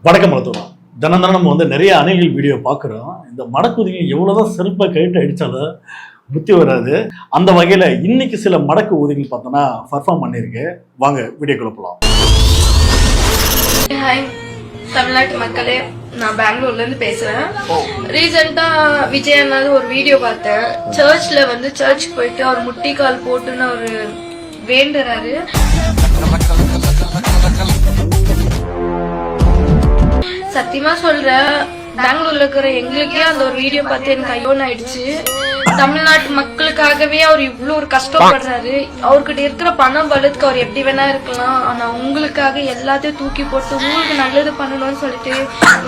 வணக்கம் மருத்துவம். தினம் நம்ம நிறைய அணில்கள் வீடியோ பார்க்குறோம். இந்த மடக்குதிங்க எவ்வளோதான் செருப்பை கைட்டு அடித்தாலும் புத்தி வராது. அந்த வகையில் இன்னைக்கு சில மடக்கு ஊதிகள் பார்த்தோன்னா பர்ஃபார்ம் பண்ணியிருக்கு. வாங்க வீடியோக்குள்ள போகலாம். ஹாய் தமிழ்நாட்டு மக்களே, நான் பெங்களூர்லேருந்து பேசுகிறேன். ரீசெண்டாக விஜய் அண்ணாவது ஒரு வீடியோ பார்த்தேன். சர்ச்சுக்கு போயிட்டு அவர் முட்டிக்கால் போட்டுன்னு அவர் வேண்டுறாரு. சத்தியமா சொல்றேன், பெங்களூர்ல இருக்கிற எங்களுக்கே அந்த ஒரு வீடியோ பார்த்து எனக்கு ஐயோன்னு ஆயிடுச்சு. தமிழ்நாட்டு மக்களுக்காகவே அவர் இவ்வளவு ஒரு கஷ்டப்படுறாரு. அவர்கிட்ட இருக்கிற பணம் பலத்துக்கு அவர் எப்படி வேணா இருக்கலாம், ஆனா உங்களுக்காக எல்லாத்தையும் தூக்கி போட்டு உங்களுக்கு நல்லது பண்ணணும்னு சொல்லிட்டு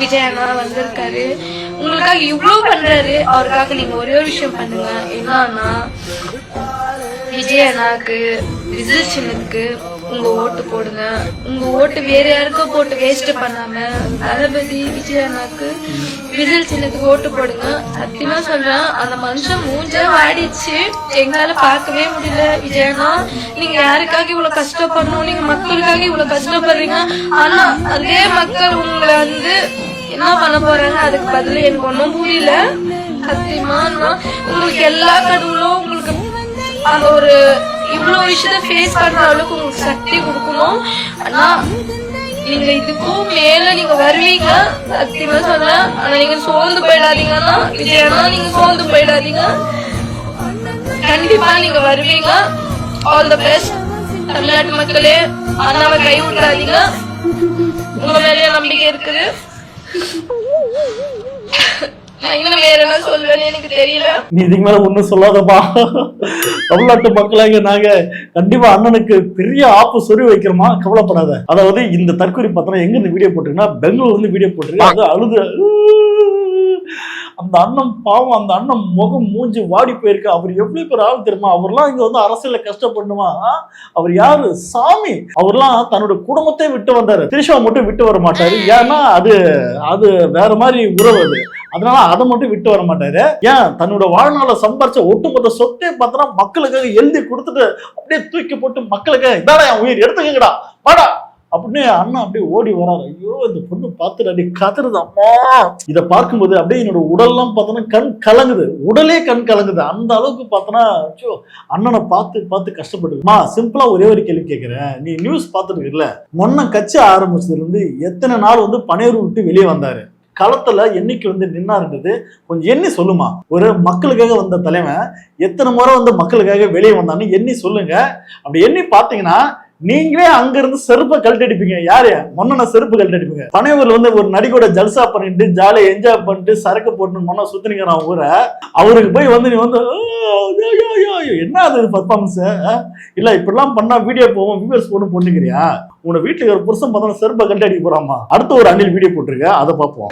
விஜய் அண்ணா வந்திருக்காரு. உங்களுக்காக இவ்வளவு பண்றாரு. அவருக்காக நீங்க ஒரே ஒரு விஷயம் பண்ணுங்க. என்னன்னா, விஜய் அண்ணாக்கு விசில் சின்னத்துக்கு உங்க ஓட்டு போடுங்க. உங்க ஓட்டு வேற யாருக்கும் போட்டு வேஸ்ட் பண்ணாம தளபதி விஜய் அண்ணாக்கு விசில் சின்னத்துக்கு ஓட்டு போடுங்க. சத்தியமா சொல்றேன், அந்த மனுஷன் மூஞ்ச வாடிச்சு. எங்களால பார்க்கவே முடியல. விஜய் அண்ணா, நீங்க யாருக்காக இவ்வளவு கஷ்டப்படணும், நீங்க மக்களுக்காக இவ்வளவு கஷ்டப்படுறீங்க. ஆனா அதே மக்கள் உங்களை என்ன பண்ண போறாங்க, அதுக்கு பதில் எனக்கு ஒன்னும் புரியல. சத்தியமா உங்களுக்கு எல்லா கடவுளும் உங்களுக்கு அந்த ஒரு இவ்வளவு விஷயத்த ஃபேஸ் பண்ற அளவுக்கு உங்களுக்கு சக்தி கொடுக்கணும். ஆனா நீங்க இதுக்கும் மேல நீங்க வருவீங்க. சத்தியமா சொல்றேன். ஆனா நீங்க சோர்ந்து போயிடாதீங்கன்னா விஜயனா, நீங்க சோர்ந்து போயிடாதீங்க. கண்டிப்பா நீங்க வருவீங்க. ஆல் தி பெஸ்ட் தமிழ்நாட்டு மக்களே. அண்ணாவை கை விட்டுறாதீங்க. உங்க மேலேயே நம்பிக்கை இருக்குது. இன்னும் வேற என்ன சொல்வேன்னு எனக்கு தெரியல. நீ இதுக்கு மேல ஒன்னும் சொல்லாதப்பா. தமிழ்நாட்டு மக்களாக நாங்க கண்டிப்பா அண்ணனுக்கு பெரிய ஆப்பு சொறி வைக்கிறோமா, கவலைப்படாத. அதாவது இந்த தற்கொலை பார்த்தோன்னா எங்க இந்த வீடியோ போட்டிருக்குன்னா பெங்களூர் வீடியோ போட்டிருக்கு. அது அழுது அந்த அண்ணன் பாவம், அந்த அண்ணன் முகம் மூஞ்சி வாடி போயிருக்கு. அவர் எவ்வளவு பேர் ஆள் தெரியுமா? அவர்லாம் இங்க அரசியல கஷ்டப்படணுமா? அவர் யாரு? சாமி. அவர்லாம் தன்னோட குடும்பத்தை விட்டு வந்தாரு. திரிஷா மட்டும் விட்டு வர மாட்டாரு. ஏன்னா அது வேற மாதிரி உறவு. அதனால அதை மட்டும் விட்டு வர மாட்டாரு. ஏன் தன்னோட வாழ்நாள சம்பாரிச்ச ஒட்டுமொத்த சொத்தை பார்த்தோன்னா மக்களுக்காக எழுதி கொடுத்துட்டு அப்படியே தூக்கி போட்டு மக்களுக்காக இதாடா என் உயிர் எடுத்துக்கங்கடா வாடா அப்படின்னு அண்ணா அப்படியே ஓடி வராரு. ஐயோ, இந்த பொண்ணு பார்த்துட்டு அப்படியே கத்துறது. அம்மா, இதை பார்க்கும்போது அப்படியே என்னோட உடல்லாம் பார்த்தோன்னா கண் கலங்குது. உடலே கண் கலங்குது. அந்த அளவுக்கு பார்த்தோன்னா அண்ணனை பார்த்து பார்த்து கஷ்டப்படுதுமா. சிம்பிளா ஒரே ஒரு கேள்வி கேட்கிறேன். நீ நியூஸ் பார்த்துட்டு இருக்கல, முன்ன கட்சி ஆரம்பிச்சதுல இருந்து எத்தனை நாள் பனையூர் விட்டு வெளியே வந்தாரு? களத்துல என்னைக்கு நின்னாருன்றது கொஞ்சம் எண்ணி சொல்லுமா. ஒரு மக்களுக்காக வந்த தலைவன் எத்தனை முறை மக்களுக்காக வெளியே வந்தான்னு எண்ணி சொல்லுங்க. அப்படி எண்ணி பாத்தீங்கன்னா நீங்களே அங்க இருந்து செருப்பை கழட்டி அடிப்பீங்க. யாரு மொன்ன செருப்பு கழட்டி அடிப்பீங்க. பனையூர்ல ஒரு நடிகோட ஜல்சா பண்ணிட்டு ஜாலியா என்ஜாய் பண்ணிட்டு சரக்கு போட்டு மொன்ன சுத்தினிக்கிறான் ஊரை. அவருக்கு போய் நீ என்ன அது பர்ஃபார்மன்ஸ் இல்ல, இப்படிலாம் பண்ணா வீடியோ போவோம் வியூவர்ஸ் போட்டு பொண்ணுக்கிறியா? உன வீட்டுக்கு ஒரு புருஷன் பார்த்தா செருப்பை கழட்டி அடிக்க போறாமா. அடுத்த ஒரு அணில் வீடியோ போட்டிருக்க, அதை பார்ப்போம்.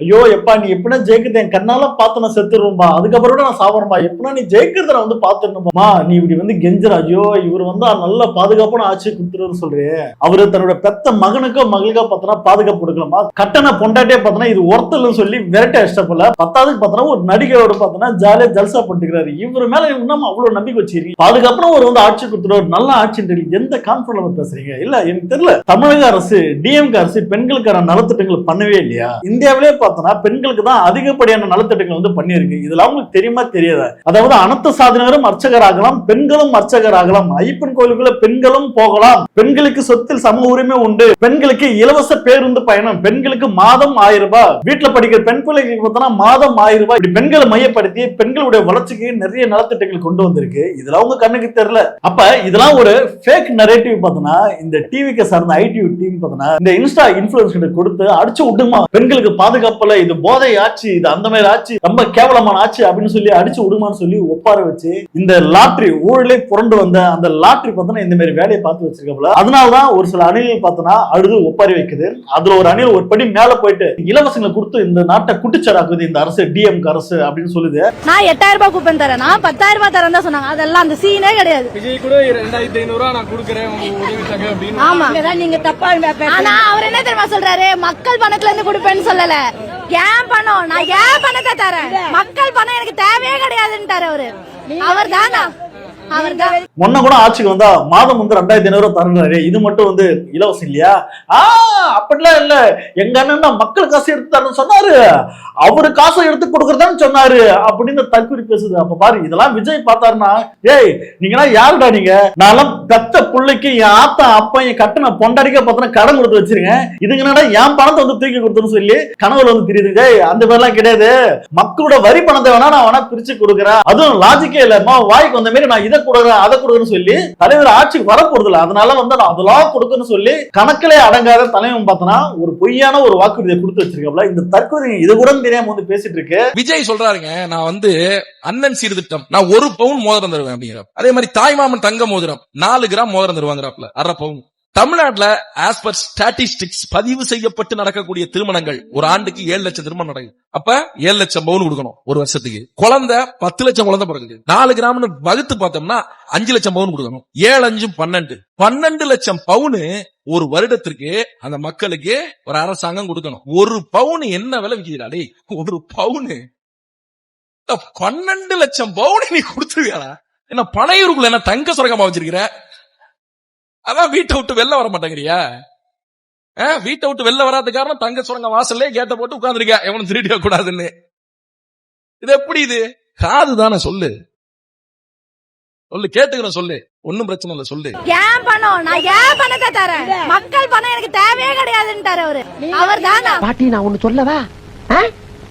ஐயோ எப்பா, நீ எப்படின்னா ஜெயிக்கிறது என் கண்ணால பார்த்து நான் செத்துருவோம்பா. அதுக்கப்புறம் நான் சாவரம்பா. எப்படின்னா நீ ஜெயிக்கிறத நான் பார்த்துருந்தோம்மா. நீ இப்படி கெஞ்சரா. ஐயோ, இவர் நல்ல பாதுகாப்பான ஆட்சி கொடுத்துருன்னு சொல்றேன். அவரு தன்னோட பெத்த மகனுக்கோ மகளுக்கோ பார்த்தோன்னா பாதுகாப்பு கொடுக்கலாமா? கட்டண பொண்டாட்டே பார்த்தோன்னா இது ஒருத்தர்னு சொல்லி விரட்ட இஷ்டப்படல. பத்தாவதுக்கு பார்த்தோன்னா ஒரு நடிகையோட பார்த்தோன்னா ஜாலியா ஜல்சா பண்ணிக்கிறாரு. இவர் மேல இன்னும் அவ்வளவு நம்பிக்கை வச்சிருக்கீங்க. பாதுகாப்புனா ஒரு ஆட்சி கொடுத்துரு, நல்ல ஆட்சி எந்த கான்ஃபிடன்ஸ் பேசுறீங்க? இல்ல, எனக்கு தெரியல. தமிழக அரசு டிஎம்கே அரசு பெண்களுக்கான நலத்திட்டங்கள் பண்ணவே இல்லையா? இந்தியாவிலே பார்த்தோன்னா பெண்களுக்கு தான் அதிகப்படியான நலத்திட்டங்கள் பண்ணியிருக்கு. இதுல அவங்களுக்கு தெரியுமா தெரியாதா? அதாவது அனைத்து சாதனைகளும் அர்ச்சகர் ஆகலாம், பெண்களும் அர்ச்சகர் ஆகலாம், ஐயப்பன் கோயிலுக்குள்ள பெண்களும் போகலாம், பெண்களுக்கு சொத்தில் சம உரிமை உண்டு, பெண்களுக்கு இலவச பேருந்து பயணம், பெண்களுக்கு மாதம் 1000 ரூபாய், வீட்டுல படிக்கிற பெண் பிள்ளைகளுக்கு பார்த்தோன்னா மாதம் 1000 ரூபாய். இப்படி பெண்களை மையப்படுத்தி பெண்களுடைய வளர்ச்சிக்கு நிறைய நலத்திட்டங்கள் கொண்டு வந்திருக்கு. இதுல அவங்க கண்ணுக்கு தெரியல. அப்ப இதெல்லாம் ஒரு ஃபேக் நரேட்டிவ் பார்த்தோன்னா இந்த டிவிக்கு சார்ந்த ஐடி டீம் பார்த்தோன்னா இந்த இன்ஸ்டா இன்ஃபுளுன்ஸ் கொடுத்து அடிச்சு விட்டுமா பெண்களுக்கு பாதுகாப்பு தப்பல, இது போதை ஆட்சி, இது அந்த மாதிரி ஆட்சி, ரொம்ப கேவலமான ஆட்சி அப்படின்னு சொல்லி அடிச்சு விடுமான்னு சொல்லி ஒப்பார வச்சு இந்த லாட்ரி ஊழலே புரண்டு வந்த அந்த லாட்ரி பார்த்தோன்னா இந்த மாதிரி வேலையை பார்த்து வச்சிருக்கல. அதனாலதான் ஒரு சில அணில்கள் பார்த்தோன்னா அழுது ஒப்பாரி வைக்குது. அதுல ஒரு அணில் ஒரு படி மேல போயிட்டு இலவசங்களை கொடுத்து இந்த நாட்டை குட்டிச்சடாக்குது இந்த அரசு, டிஎம்கே அரசு அப்படின்னு சொல்லுது. நான் 8000 ரூபாய் கூப்பன் தரேன், நான் 10,000 ரூபாய் தரேன் தான் சொன்னாங்க. அதெல்லாம் அந்த சீனே கிடையாது. விஜய் கூட 2500 ரூபாய் நான் கொடுக்குறேன் அப்படின்னு. ஆமா, நீங்க தப்பா. ஆனா அவர் என்ன தெரியுமா சொல்றாரு, மக்கள் பணத்துல இருந்து கொடுப்பேன்னு சொல்லல, ஏன் பணம், நான் ஏன் பணத்தை தரேன், மக்கள் பணம் எனக்கு தேவையே கிடையாதுன்ட்டாரு அவரு. அவர் தானா முன்ன கூட ஆட்சிக்கு வந்தா மாதம் வந்து 2500 ரூபாய் தரணுறாரு. இது மட்டும் வந்து இலவசம் இல்லையா? அப்படிலாம் இல்ல, எங்க அண்ணன் மக்கள் காசு எடுத்து தரணும் சொன்னாரு, அவரு காசை எடுத்து கொடுக்கறதான்னு சொன்னாரு அப்படின்னு தற்கொலை பேசுது. அப்ப பாரு, இதெல்லாம் விஜய் பார்த்தாருன்னா, ஏய் நீங்களா யாருடா நீங்க, நான்லாம் பெத்த பிள்ளைக்கு என் ஆத்தா அப்பா என் கட்டின பொண்டாடிக்க பார்த்தா கடன் கொடுத்து வச்சிருக்கேன், இதுக்கு என்னடா என் பணத்தை வந்து தூக்கி கொடுத்துன்னு சொல்லி கனவுல வந்து தெரியுது. அந்த மாதிரிலாம் கிடையாது, மக்களோட வரி பணத்தை வேணா நான் வேணா பிரிச்சு கொடுக்குறேன், அதுவும் லாஜிக்கே இல்ல, வாய்க்கு வந்த மாதிரி நான் இதை கொடுக்குறேன் அதை கொடுக்குறேன்னு சொல்லி தலைவர் ஆட்சிக்கு வர போறது இல்லை. அதனால வந்து நான் அதெல்லாம் கொடுக்கணும்னு சொல்லி கணக்கிலே அடங்காத தலைவன் பார்த்தனா ஒரு பொய்யான ஒரு வாக்குறுதியை கொடுத்து வச்சிருக்கா. இந்த தற்கொலை இது கூட தெரியாம வந்து பேசிட்டு இருக்கு. விஜய் சொல்றாருங்க, நான் வந்து அண்ணன் சீர்திட்டம், நான் 1 பவுன் மோதிரம் தருவேன் அப்படிங்கிற. அதே மாதிரி தாய்மாமன் தங்க மோதிரம் 4 கிராம் மோதிரம் தருவாங்கிறாப்ல, 1/2 பவுன். தமிழ்நாட்டுல ஆஸ் பர் ஸ்டாட்டிஸ்டிக்ஸ் பதிவு செய்யப்பட்டு நடக்கக்கூடிய திருமணங்கள் ஒரு ஆண்டுக்கு 7 லட்சம் திருமணம் நடக்குது. அப்ப 7 லட்சம் பவுன் கொடுக்கணும் ஒரு வருஷத்துக்கு. குழந்தை 10 லட்சம் குழந்தை பிறகு 4 கிராம்னு வகுத்து பார்த்தோம்னா 5 லட்சம் பவுன் கொடுக்கணும். 7 5 12 12 லட்சம் பவுனு ஒரு வருடத்திற்கு அந்த மக்களுக்கு ஒரு அரசாங்கம் கொடுக்கணும். ஒரு பவுன் என்ன விலை விற்கிறாடே, ஒரு பவுனு 12 லட்சம் பவுன் நீ கொடுத்துருவியாடா? என்ன பனையூருக்குள்ள என்ன தங்க சுரங்கமா வச்சிருக்கிற? அதான் வீட்டை விட்டு வெளில வர மாட்டேங்கிறியா? வீட்டை விட்டு வெளில வராத காரணம் தங்க சுரங்க வாசல்லே கேட்ட போட்டு உட்கார்ந்துருக்க, எவனும் திருடிய கூடாதுன்னு. இது எப்படி? இது காது தானே, சொல்லு சொல்லு, கேட்டுக்கிறேன், சொல்லு, ஒன்னும் பிரச்சனை இல்ல, சொல்லு. ஏன் பணம், நான் ஏன் பணத்தை தரேன், மக்கள் பணம் எனக்கு தேவையே கிடையாதுன்ட்டாரு அவரு. அவர் தானா? பாட்டி நான் ஒண்ணு சொல்லவா?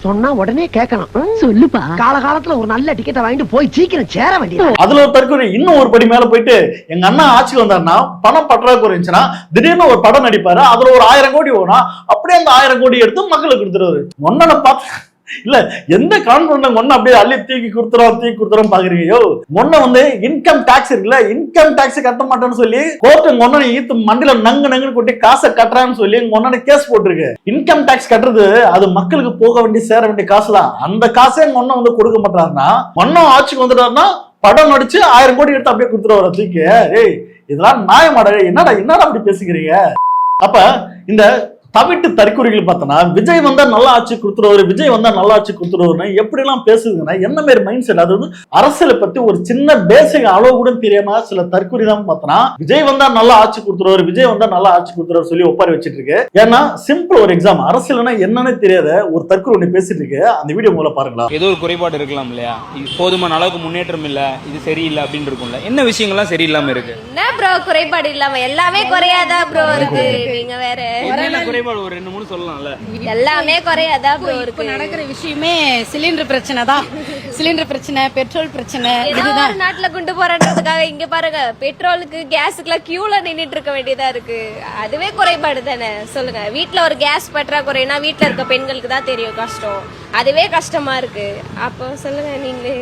சொன்னா உடனே கேட்கணும், சொல்லுப்பா. காலகாலத்துல ஒரு நல்ல டிக்கெட்டை வாங்கிட்டு போய் சீக்கிரம் சேர வேண்டியது. அதுல ஒரு தற்கொலை இன்னும் ஒரு படி மேல போயிட்டு, எங்க அண்ணா ஆட்சிக்கு வந்தாருன்னா பணம் பற்றாக்குறை இருந்துச்சுன்னா திடீர்னு ஒரு படம் நடிப்பாரு, அதுல ஒரு 1000 கோடி ஓனா அப்படியே அந்த 1000 கோடி எடுத்து மக்களுக்கு கொடுத்துருவாரு. ஒன்னனை பார்த்து இல்ல எந்த கான்பிடன்ட் ஒன்னு அப்படியே அள்ளி தூக்கி கொடுத்துறோம் பாக்குறீங்க. முன்ன வந்து இன்கம் டாக்ஸ் இருக்குல்ல, இன்கம் டாக்ஸ் கட்ட மாட்டேன்னு சொல்லி கோர்ட்டு ஒன்னு ஈத்து மண்டில நங்கு கொட்டி காசை கட்டுறான்னு சொல்லி ஒன்னு கேஸ் போட்டிருக்கு. இன்கம் டாக்ஸ் கட்டுறது அது மக்களுக்கு போக வேண்டிய சேர வேண்டிய காசு தான். அந்த காசே ஒன்னும் வந்து கொடுக்க மாட்டாருன்னா, ஒன்னும் ஆட்சிக்கு வந்துட்டாருன்னா படம் நடிச்சு 1000 கோடி எடுத்து அப்படியே கொடுத்துருவாரு தூக்கி. ஏய் இதெல்லாம் நியாயமாடா? என்னடா அப்படி பேசுகிறீங்க? அப்ப இந்த தவிட்டு தற்கொலைகள் பார்த்தோன்னா, விஜய் வந்தா நல்லா ஆட்சி கொடுத்துருவாரு, விஜய் வந்தா நல்லா ஆட்சி கொடுத்துருவாருன்னு எப்படி எல்லாம் பேசுதுன்னா என்ன மாதிரி மைண்ட் செட்? அதாவது அரசியலை பத்தி ஒரு சின்ன பேசிக் அளவு கூட தெரியாம சில தற்கொலை தான் பார்த்தோன்னா, விஜய் வந்தா நல்லா ஆட்சி கொடுத்துருவாரு, விஜய் வந்தா நல்லா ஆட்சி கொடுத்துருவாரு சொல்லி ஒப்பாரி வச்சிட்டு இருக்கு. ஏன்னா சிம்பிள் ஒரு எக்ஸாம், அரசியல்னா என்னன்னு தெரியாத ஒரு தற்கொலை ஒண்ணு பேசிட்டு இருக்கு. அந்த வீடியோ மூலம் பாருங்களா. ஏதோ ஒரு குறைபாடு இருக்கலாம் இல்லையா, போதுமான அளவுக்கு முன்னேற்றம் இல்ல, இது சரியில்லை அப்படின்னு இருக்கும்ல, என்ன விஷயங்கள்லாம் சரியில்லாம இருக்கு? என்ன ப்ரோ குறைபாடு இல்லாம எல்லாமே குறையாதா ப்ரோ இருக்கு? நீங்க வேற என்ன குறைபாடு ஒரு 2 3 சொல்லலாம்ல? எல்லாமே குறையாதா ப்ரோ இருக்கு? நடக்கிற விஷயமே சிலிண்டர் பிரச்சனை தான். சிலிண்டர் பிரச்சனை, பெட்ரோல் பிரச்சனை, இதுதான். நாட்டுல கொண்டு போறதுக்காக இங்க பாருங்க, பெட்ரோலுக்கு கேஸுக்குலாம் கியூல நின்னுட்டு இருக்க வேண்டியதா இருக்கு. அதுவே குறைபாடு தானே சொல்லுங்க. வீட்டுல ஒரு கேஸ் பற்றாக்குறைனா வீட்டுல இருக்க பெண்களுக்கு தான் தெரியும் கஷ்டம், அதுவே கஷ்டமா இருக்கு. அப்போ சொல்லுங்க நீங்களே.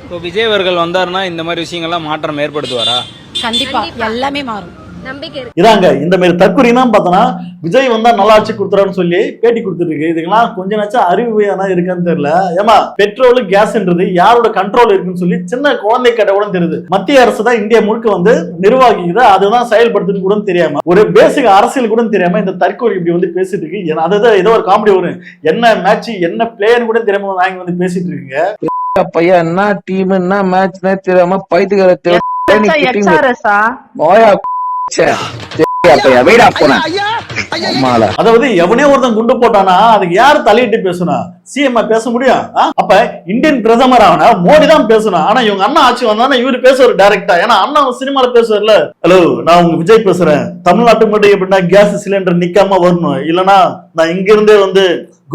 இப்போ விஜய் அவர்கள் வந்தாருன்னா இந்த மாதிரி விஷயங்கள்லாம் மாற்றம் ஏற்படுத்துவாரா? கண்டிப்பா எல்லாமே மாறும், நம்பிக்கை இருக்கு. இதாங்க இந்த மாதிரி தற்கொலை தான் பார்த்தோன்னா, விஜய் வந்தா நல்லா ஆட்சி கொடுத்துறான்னு சொல்லி பேட்டி கொடுத்துட்டு இருக்கு. இதுக்கெல்லாம் கொஞ்சம் நாச்சும் அறிவுனா இருக்கான்னு தெரியல. ஏமா பெட்ரோல் கேஸ்ன்றது யாரோட கண்ட்ரோல் இருக்குன்னு சொல்லி சின்ன குழந்தை கேட்ட கூட தெரியுது. மத்திய அரசு தான் இந்தியா முழுக்க வந்து நிர்வாகிக்குது, அதுதான் செயல்படுத்துன்னு கூட தெரியாம, ஒரு பேசிக் அரசியல் கூட தெரியாம இந்த தற்கொலை இப்படி வந்து பேசிட்டு இருக்கு. அதாவது ஏதோ ஒரு காமெடி வரும், என்ன மேட்ச் என்ன பிளேயர் கூட தெரியாம வாங்கி வந்து பேசிட்டு இருக்கீங்க. பையன் என்ன டீம் என்ன மேட்ச்னே தெரியாம பைத்துக்கிற அதாவது எவனே ஒருத்தன் குண்டு போட்டானா அதுக்கு யாரு தலையிட்டு பேசணும்? சிஎம் பேச முடியும்? அப்ப இந்தியன் பிரதமர் ஆனா மோடி தான் பேசணும். ஆனா இவங்க அண்ணா ஆட்சி வந்தானா இவரு பேசுவாரு டைரக்டா. ஏன்னா அண்ணா சினிமால பேசுவார்ல, ஹலோ நான் உங்க விஜய் பேசுறேன், தமிழ்நாட்டுக்கு மட்டும் எப்படின்னா கேஸ் சிலிண்டர் நிக்காம வரணும், இல்லன்னா நான் இங்க இருந்தே வந்து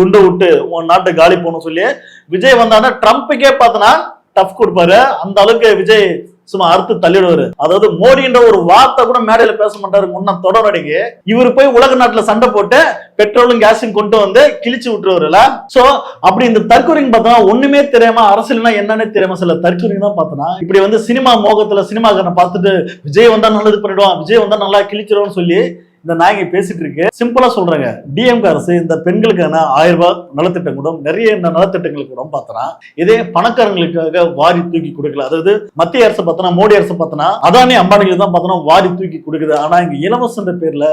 குண்டை விட்டு உன் நாட்டை காலி போகணும் சொல்லி விஜய் வந்தானா ட்ரம்ப்புக்கே பார்த்தனா டஃப் கொடுப்பாரு. அந்த அளவுக்கு விஜய் சும்மா அறுத்து தள்ளிடுவாரு. அதாவது மோடின்ற ஒரு வார்த்தை கூட மேடையில பேச மாட்டாரு. முன்ன தொடரடிக்கு இவர் போய் உலக நாட்டுல சண்டை போட்டு பெட்ரோலும் கேஸும் கொண்டு வந்து கிழிச்சு விட்டுருவாருல. சோ அப்படி இந்த தற்கொலைன்னு பார்த்தோம்னா ஒண்ணுமே தெரியாம அரசியல்னா என்னன்னு தெரியாம சில தற்கொலைங்க தான் பார்த்தோம்னா இப்படி வந்து சினிமா மோகத்துல சினிமாக்காரனை பார்த்துட்டு விஜய் வந்தா நல்லது பண்ணிடுவான், விஜய் வந்தா நல்லா கிழிச்சிடுவான்னு சொல்லி இந்த நாயகி பேசிட்டு இருக்கு. சிம்பிளா சொல்றாங்க, டிஎம்கே அரசு இந்த பெண்களுக்கான 1000 ரூபாய் நலத்திட்டம் கூட நிறைய இந்த நலத்திட்டங்களுக்கு கூட பார்த்தனா இதே பணக்காரங்களுக்காக வாரி தூக்கி கொடுக்கல. அதாவது மத்திய அரசு பார்த்தனா மோடி அரசு பார்த்தனா அதானி அம்பானிகளுக்கு தான் பார்த்தனா வாரி தூக்கி கொடுக்குது. ஆனா இங்க இலவசன்ற பேர்ல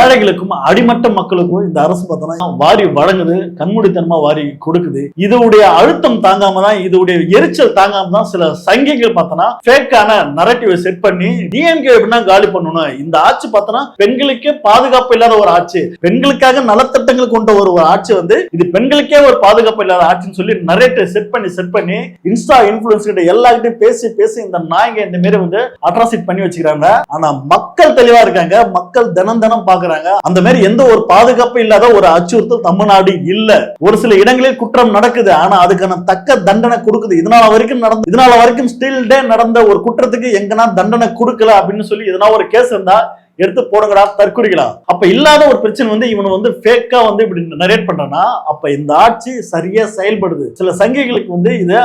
ஏழைகளுக்கும் அடிமட்ட மக்களுக்கும் இந்த அரசு பார்த்தனா வாரி வழங்குது, கண்மூடித்தனமா வாரி கொடுக்குது. இதோடைய அழுத்தம் தாங்காம தான், இதோடைய எரிச்சல் தாங்காம தான் சில சங்கிகள் பார்த்தனா ஃபேக்கான நரேட்டிவை செட் பண்ணி டிஎம்கே எப்படின்னா காலி பண்ணணும், இந்த ஆட்சி பார்த்தனா பெண்களுக்கு பாதுகாப்பு இல்லாத ஒரு ஆட்சி, பெண்களுக்காக நலத்திட்டங்கள் கொண்ட ஒரு ஆட்சி வந்து இது பெண்களுக்கே ஒரு பாதுகாப்பு இல்லாத ஆட்சின்னு சொல்லி நரேட்டிவ் செட் பண்ணி இன்ஸ்டா இன்ஃபுளுன்ஸ் கிட்ட எல்லார்கிட்டையும் பேசி இந்த நாயங்க இந்த மாதிரி வந்து அட்ராசிட் பண்ணி வச்சுக்கிறாங்க. ஆனா மக்கள் தெளிவா இருக்காங்க, மக்கள் தினம் பாக்குறாங்க. அந்த மாதிரி எந்த ஒரு பாதுகாப்பு இல்லாத ஒரு அச்சுறுத்தல் தமிழ்நாடு இல்ல. ஒரு சில இடங்களில் குற்றம் நடக்குது, ஆனா அதுக்கான தக்க தண்டனை கொடுக்குது. இதனால வரைக்கும் ஸ்டில் டே நடந்த ஒரு குற்றத்துக்கு எங்கன்னா தண்டனை கொடுக்கல அப்படின்னு சொல்லி எதனா ஒரு கேஸ் இருந்தா எடுத்து போடுங்கடா தற்கொலைகளா. அப்ப இல்லாத ஒரு பிரச்சனை வந்து இவனை வந்து ஃபேக்கா வந்து இப்படி நரேட் பண்றானா அப்ப இந்த ஆட்சி சரியா செயல்படுது. சில சங்கிகளுக்கு வந்து இது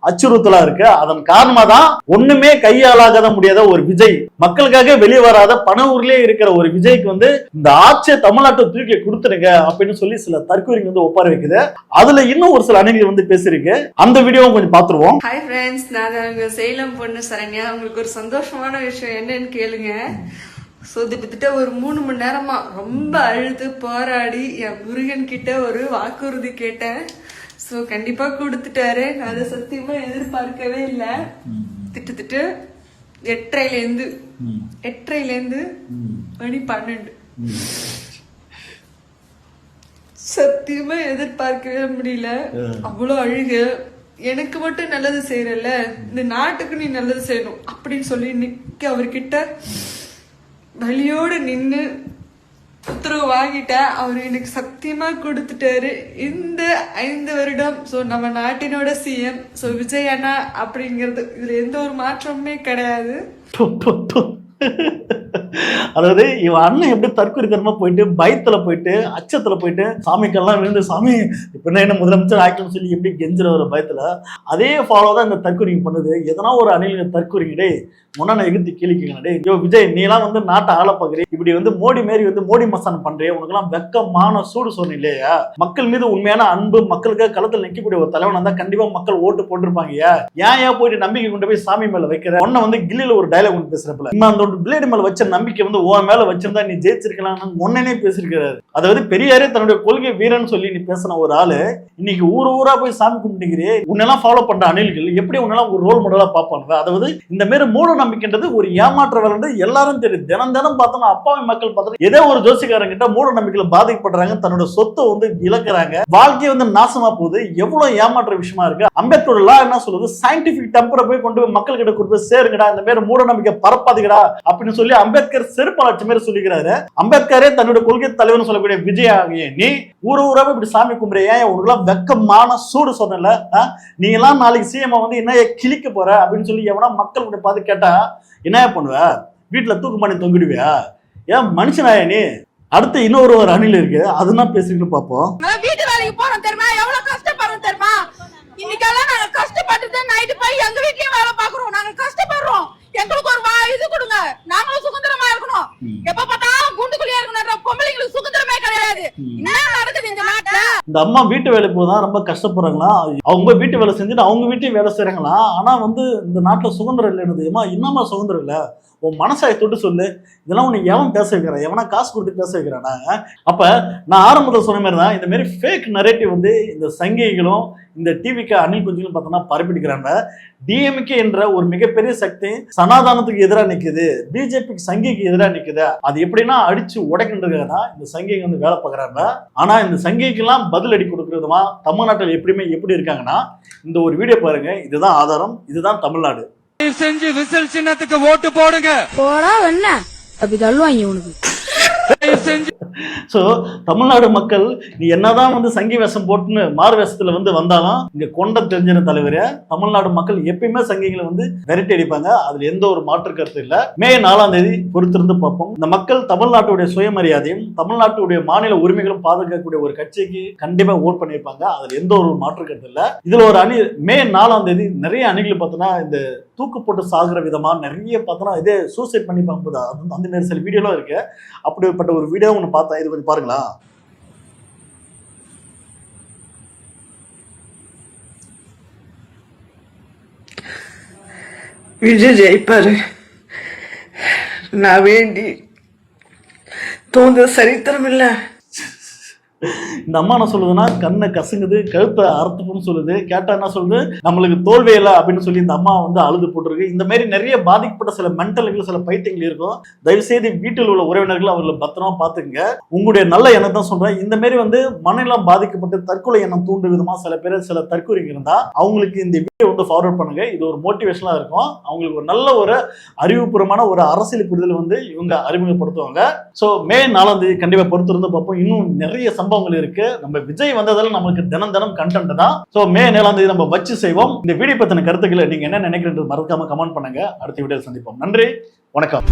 அச்சுறுத்தலா இருக்கு. அதன் காரணமா தான் ஒண்ணுமே கையாளாக முடியாத ஒரு விஜய், மக்களுக்காக வெளியே வராத பண ஊர்லயே இருக்கிற ஒரு விஜய்க்கு வந்து இந்த ஆட்சியை தமிழ்நாட்டை தூக்கி கொடுத்துருங்க அப்படின்னு சொல்லி சில தற்கொலைங்க வந்து ஒப்பார வைக்குது. அதுல இன்னும் ஒரு சில அணிகள் வந்து பேசிருக்கு. அந்த வீடியோவும் கொஞ்சம் பாத்துருவோம். ஹாய் ஃப்ரெண்ட்ஸ், நான் சேலம் பொண்ணு சரண்யா. உங்களுக்கு ஒரு சந்தோஷமான விஷயம் என்னன்னு கேளுங்க. கிட்டத்தட்ட ஒரு 3 மணி நேரமா ரொம்ப அழுது போராடி என் முருகன் கிட்ட ஒரு வாக்குறுதி கேட்டேன். ஸோ கண்டிப்பா கொடுத்துட்டாரு. நான் அதை சத்தியமா எதிர்பார்க்கவே இல்லை. திட்டு 8:30 மணி 12 சத்தியமா எதிர்பார்க்கவே முடியல. அவ்வளோ அழுக. எனக்கு மட்டும் நல்லது செய்யறல, இந்த நாட்டுக்கு நீ நல்லது செய்யணும் அப்படின்னு சொல்லி நிக்க அவர்கிட்ட வலியோடு நின்று உத்தரவு வாங்கிட்டேன். அவர் எனக்கு சத்தியமா கொடுத்துட்டாரு. இந்த 5 வருடம் நம்ம நாட்டினோட சிஎம் விஜய் அண்ணா அப்படிங்கிறது இதுல எந்த ஒரு மாற்றமுமே கிடையாது. அதாவது இவன் அண்ணன் எப்படி தற்கொலைத்தனமா போயிட்டு பயத்துல போயிட்டு அச்சத்துல போயிட்டு சாமிக்கெல்லாம் விழுந்து சாமி இப்ப என்ன முதலமைச்சர் ஆக்கணும்னு சொல்லி எப்படி கெஞ்சுற ஒரு பயத்துல அதே ஃபாலோ தான் இந்த தற்கொலைங்க பண்ணுது. எதனா ஒரு அணில் தற்கொலைங்கடே முன்னாடி எகிர்த்து கேளிக்கடே, ஐயோ விஜய் நீ எல்லாம் வந்து நாட்டை ஆள பாக்குறீ, இப்படி வந்து மோடி மாரி வந்து மோடி மசானம் பண்றே, உனக்கு எல்லாம் வெக்கமான சூடு சொன்ன இல்லையா? மக்கள் மீது உண்மையான அன்பு, மக்களுக்காக களத்தில் நிற்கக்கூடிய ஒரு தலைவன் தான் கண்டிப்பா மக்கள் ஓட்டு போட்டிருப்பாங்க. ஏன் போயிட்டு நம்பிக்கை கொண்டு போய் சாமி மேல வைக்கிற? ஒன்ன வந்து கில்லில ஒரு டைலாக் ஒன்று பேசுறப்பல அந்த பிளேடு மேல வச்ச நம்பிக்கை வந்து உன் மேல வச்சிருந்தா நீ ஜெயிச்சிருக்கலாம் முன்னே பேசிருக்கிறாரு. அதாவது பெரியாரே தன்னுடைய கொள்கை வீரன் சொல்லி நீ பேசின ஒரு ஆளு இன்னைக்கு ஊரா போய் சாமி கும்பிட்டுக்கிறே. உன்னெல்லாம் ஃபாலோ பண்ற அணில்கள் எப்படி உன்னெல்லாம் ஒரு ரோல் மாடலா பார்ப்பாங்க? அதாவது இந்த மாதிரி மூட நம்பிக்கைன்றது ஒரு ஏமாற்ற வேலை எல்லாரும் தெரியும். தினம் பார்த்தோம்னா அப்பாவி மக்கள் பார்த்தா ஏதோ ஒரு ஜோசிக்காரங்கிட்ட மூட நம்பிக்கையில பாதிக்கப்படுறாங்க, தன்னோட சொத்தை வந்து இழக்கிறாங்க, வாழ்க்கையை வந்து நாசமா போகுது. எவ்வளவு ஏமாற்ற விஷயமா இருக்கு. அம்பேத்கர் லா என்ன சொல்லுது? சயின்டிபிக் டெம்பரை போய் கொண்டு போய் மக்கள் கிட்ட கொண்டு போய் சேருங்கடா, இந்த மாதிரி மூட நம்பிக்கை பரப்பாதுங்கடா அப்படின்னு சொல்லி அம்பேத்கர் செருப்பாட்சி மாதிரி சொல்லிக்கிறாரு. அம்பேத்கரே தன்னுடைய கொள்கை தலைவர் சொல்லக்கூடிய விஜய் ஆகிய நீ ஊராவே இப்படி சாமி கும்பிடுறியா? உனக்குலாம் வெக்கமான சூடு சொன்னல, நீ எல்லாம் நாளைக்கு சிஎம் வந்து என்ன கிழிக்க போற அப்படின்னு சொல்லி எவனா மக்கள் கூட பார்த்து கேட்டா என்ன பண்ணுவ? வீட்டுல தூக்கு பண்ணி தொங்கிடுவியா? ஏன் மனுஷனாயா நீ? அடுத்து இன்னொரு அணில் இருக்கு, அதுதான் பேசிட்டு பார்ப்போம். வீட்டு வேலைக்கு போறோம் தெரியுமா? எவ்வளவு கஷ்டப்படுறோம் தெரியுமா? இன்னைக்கெல்லாம் நாங்க கஷ்டப்பட்டு நைட்டு போய் எங்க வீட்லயும் வேலை பாக்குறோம். நாங்க கஷ்டப்படுறோம். எங்களுக்கு ஒரு இது கொடுங்க, நாங்களும் சுதந்திரமா இருக்கணும். எப்ப பார்த்தாலும் குண்டுக்குள்ளே இருக்கணும். பொம்பளைங்களுக்கு சுதந்திரமே கிடையாது. என்ன நடக்குது இந்த நாட்டுல? இந்த அம்மா வீட்டு வேலை போதான் ரொம்ப கஷ்டப்படுறாங்களா? அவங்க வீட்டு வேலை செஞ்சுட்டு அவங்க வீட்டையும் வேலை செய்யறாங்களா? ஆனா வந்து இந்த நாட்டுல சுதந்திரம் இல்லைன்னு என்னமா சுதந்திரம் இல்ல? உன் மனசாயை தொட்டு சொல்லு. இதெல்லாம் உனக்கு எவன் பேச வைக்கிறான்? எவனா காசு கொடுத்து பேச வைக்கிறானா? அப்ப நான் ஆரம்பத்தில் சொன்ன மாதிரி தான் இந்த மாதிரி ஃபேக் நரேட்டிவ் வந்து இந்த சங்கிகளும் இந்த டிவிக்கு அணில் குஞ்சுகளும் பார்த்தோம்னா பரப்பிடிக்கிறாங்க. டிஎம்கே என்ற ஒரு மிகப்பெரிய சக்தி சனாதானத்துக்கு எதிராக நிக்குது, பிஜேபிக்கு சங்கிக்கு எதிராக நிக்குது. அது எப்படின்னா அடிச்சு உடைக்கின்றதுக்காக இந்த சங்கிகள் வந்து வேலை பார்க்குறாங்க. ஆனா இந்த சங்கிக்கு எல்லாம் பதில் அடி கொடுக்கறதுமா தமிழ்நாட்டில் எப்படியுமே எப்படி இருக்காங்கன்னா இந்த ஒரு வீடியோ பாருங்க. இதுதான் ஆதாரம், இதுதான் தமிழ்நாடு. செஞ்சு விசில் சின்னத்துக்கு ஓட்டு போடுங்க. போடா என்ன அப்படி தள்ளுவாங்க உனக்கு. சோ தமிழ்நாடு மக்கள் நீ என்னதான் வந்து சங்கி வேஷம் போட்டுன்னு மாறு வேஷத்துல வந்து வந்தாலும் இங்க கொண்ட தெரிஞ்சின தலைவரே, தமிழ்நாடு மக்கள் எப்பயுமே சங்கிகளை வந்து விரட்டி அடிப்பாங்க. அதுல எந்த ஒரு மாற்று கருத்து இல்ல. மே 4ஆம் தேதி பொறுத்திருந்து பார்ப்போம். இந்த மக்கள் தமிழ்நாட்டுடைய சுயமரியாதையும் தமிழ்நாட்டுடைய மாநில உரிமைகளும் பாதுகாக்கக்கூடிய ஒரு கட்சிக்கு கண்டிப்பா ஓட் பண்ணியிருப்பாங்க. அதுல எந்த ஒரு மாற்று கருத்து இல்ல. இதுல ஒரு அணி மே 4ஆம் தேதி நிறைய அணிகள் பார்த்தோன்னா இந்த தூக்கு போட்டு சாகுற விதமா நிறைய பார்த்தோன்னா இதே சூசைட் பண்ணி பார்ப்பது அந்த மாதிரி சில வீடியோலாம் இருக்கு. அப்படிப்பட்ட ஒரு வீடியோ ஒன்று பார்த்தா இது கொஞ்சம் பாருங்களா. விஜய் ஜெயிப்பாரு, நான் வேண்டி தோன்ற சரித்திரம் இல்ல. இந்த அம்மா என்ன சொல்லுதுன்னா கண்ணை கசுங்குது, கழுத்தை அறுத்துப்புன்னு சொல்லுது. கேட்டா என்ன சொல்லுது, நம்மளுக்கு தோல்வி இல்லை அப்படின்னு சொல்லி இந்த அம்மா வந்து அழுது போட்டுருக்கு. இந்த மாதிரி நிறைய பாதிக்கப்பட்ட சில மென்டல்கள் சில பைத்தியங்கள் இருக்கும். தயவு செய்து வீட்டில் உள்ள உறவினர்கள் அவர்களை பத்திரமா பாத்துக்குங்க. உங்களுடைய நல்ல எண்ணம் தான் சொல்றேன். இந்த மாதிரி வந்து மனநலம் பாதிக்கப்பட்டு தற்கொலை எண்ணம் தூண்டும் விதமா சில பேர் சில தற்கொலைங்க இருந்தா அவங்களுக்கு இந்த வீடியோ வந்து ஃபார்வர்ட் பண்ணுங்க. இது ஒரு மோட்டிவேஷனா இருக்கும். அவங்களுக்கு ஒரு நல்ல ஒரு அறிவுபூர்வமான ஒரு அரசியல் புரிதல் வந்து இவங்க அறிமுகப்படுத்துவாங்க. ஸோ மே 4ஆம் தேதி கண்டிப்பா பொறுத்திருந்து பார்ப்போம். இன்னும் நிறைய சம்பவங்கள் இருக்கு. நம்ம விஜய் வந்ததால நமக்கு தினம் தினம் கண்டென்ட் தான். சோ மே 4ஆம் தேதி நம்ம வச்சு செய்வோம். இந்த வீடியோ பத்தின கருத்துக்களை நீங்க என்ன நினைக்கிறீங்க மறக்காம கமெண்ட் பண்ணுங்க. அடுத்த வீடியோவில் சந்திப்போம். நன்றி, வணக்கம்.